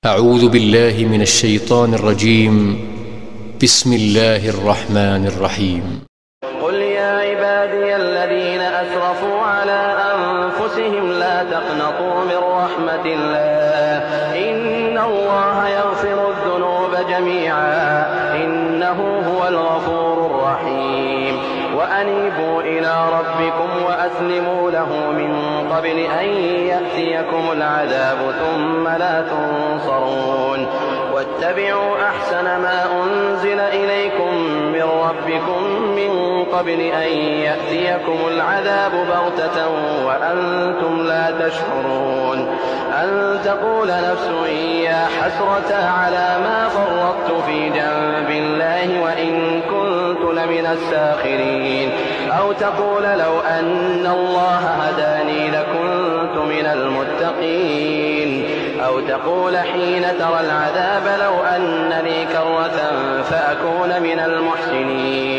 أعوذ بالله من الشيطان الرجيم. بسم الله الرحمن الرحيم. قل يا عبادي الذين أسرفوا على أنفسهم لا تقنطوا من رحمة الله إن الله يغفر الذنوب جميعا إنه هو الغفور الرحيم وأنيبوا إلى ربكم وأسلموا له من قبل أن يأتيكم العذاب ثم لا تنصرون واتبعوا أحسن ما أنزل إليكم من ربكم من قبل أن يأتيكم العذاب بغتة وأنتم لا تشعرون أن تقول نفس يا حسرة على ما فرطت في جنب الله وإن كنت لمن الساخرين أو تقول لو أن الله هداني لكنت من المتقين أو تقول حين ترى العذاب لو أن لي كرة فأكون من المحسنين